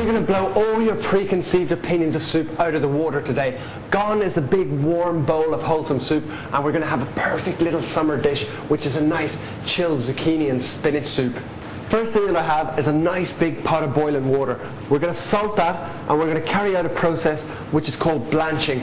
We're going to blow all your preconceived opinions of soup out of the water today. Gone is the big warm bowl of wholesome soup, and we're going to have a perfect little summer dish, which is a nice chilled zucchini and spinach soup. First thing that I have is a nice big pot of boiling water. We're going to salt that, and we're going to carry out a process which is called blanching.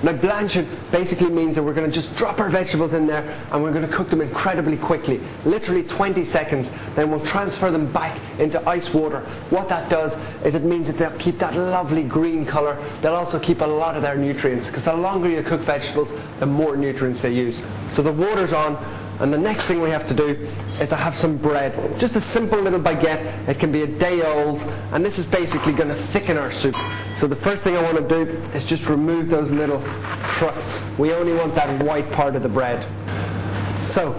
Now, blanching basically means that we're going to just drop our vegetables in there and we're going to cook them incredibly quickly, literally 20 seconds. Then we'll transfer them back into ice water. What that does is it means that they'll keep that lovely green colour. They'll also keep a lot of their nutrients, because the longer you cook vegetables, the more nutrients they use. So the water's on, and the next thing we have to do is I have some bread. Just a simple little baguette. It can be a day old, and this is basically going to thicken our soup. So the first thing I want to do is just remove those little crusts. We only want that white part of the bread. So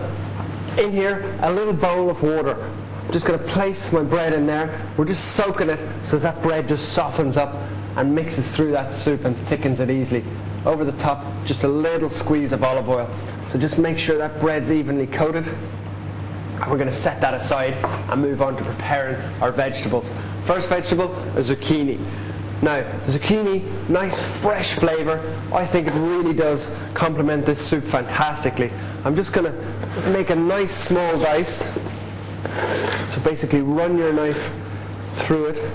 in here, a little bowl of water. I'm just going to place my bread in there. We're just soaking it so that bread just softens up and mixes through that soup and thickens it easily. Over the top, just a little squeeze of olive oil. So just make sure that bread's evenly coated. And we're going to set that aside and move on to preparing our vegetables. First vegetable, a zucchini. Now, zucchini, nice fresh flavour. I think it really does complement this soup fantastically. I'm just going to make a nice small dice. So basically run your knife through it.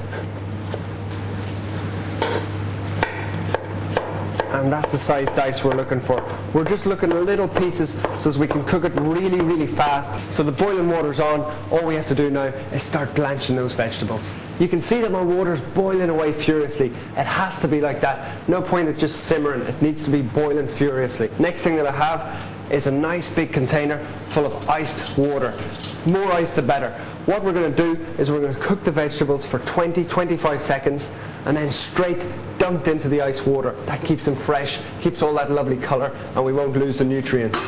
And that's the size dice we're looking for. We're just looking at little pieces so as we can cook it really, really fast. So the boiling water's on. All we have to do now is start blanching those vegetables. You can see that my water's boiling away furiously. It has to be like that. No point in just simmering. It needs to be boiling furiously. Next thing that I have is a nice big container full of iced water. More ice the better. What we're going to do is we're going to cook the vegetables for 20-25 seconds and then straight dunked into the ice water. That keeps them fresh, keeps all that lovely colour, and we won't lose the nutrients.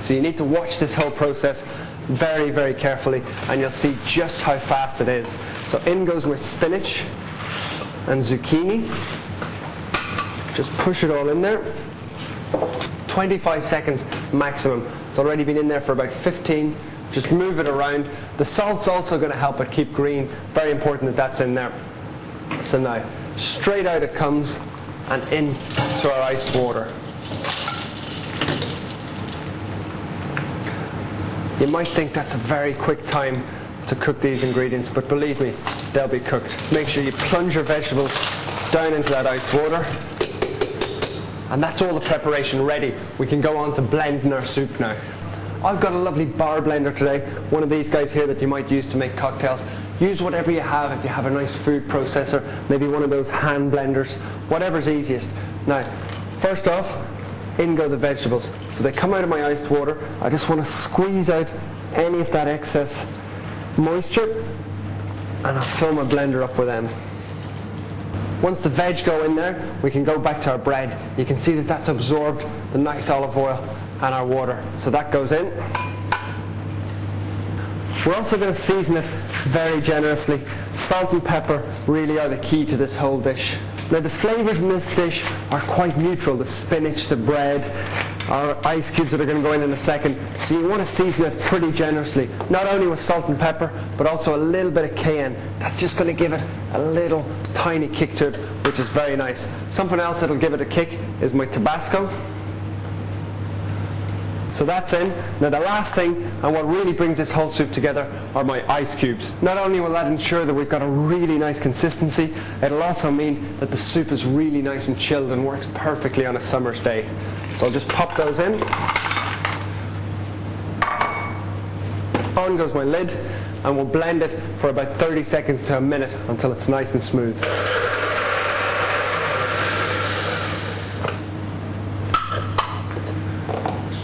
So you need to watch this whole process very, very carefully, and you'll see just how fast it is. So in goes my spinach and zucchini. Just push it all in there. 25 seconds maximum. It's already been in there for about 15. Just move it around. The salt's also going to help it keep green. Very important that that's in there. So now, straight out it comes and into our iced water. You might think that's a very quick time to cook these ingredients, but believe me, they'll be cooked. Make sure you plunge your vegetables down into that iced water. And that's all the preparation ready. We can go on to blending our soup now. I've got a lovely bar blender today, one of these guys here that you might use to make cocktails. Use whatever you have. If you have a nice food processor, maybe one of those hand blenders, whatever's easiest. Now, first off, in go the vegetables. So they come out of my iced water. I just want to squeeze out any of that excess moisture, and I'll fill my blender up with them. Once the veg go in there, we can go back to our bread. You can see that that's absorbed the nice olive oil and our water. So that goes in. We're also going to season it very generously. Salt and pepper really are the key to this whole dish. Now the flavours in this dish are quite neutral. The spinach, the bread, our ice cubes that are going to go in a second. So you want to season it pretty generously. Not only with salt and pepper, but also a little bit of cayenne. That's just going to give it a little tiny kick to it, which is very nice. Something else that'll give it a kick is my Tabasco. So that's in. Now the last thing, and what really brings this whole soup together, are my ice cubes. Not only will that ensure that we've got a really nice consistency, it'll also mean that the soup is really nice and chilled and works perfectly on a summer's day. So I'll just pop those in. On goes my lid, and we'll blend it for about 30 seconds to a minute until it's nice and smooth.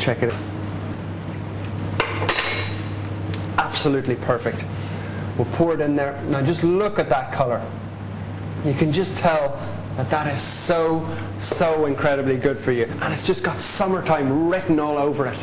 Check it. Absolutely perfect. We'll pour it in there. Now just look at that colour. You can just tell that that is so incredibly good for you. And it's just got summertime written all over it.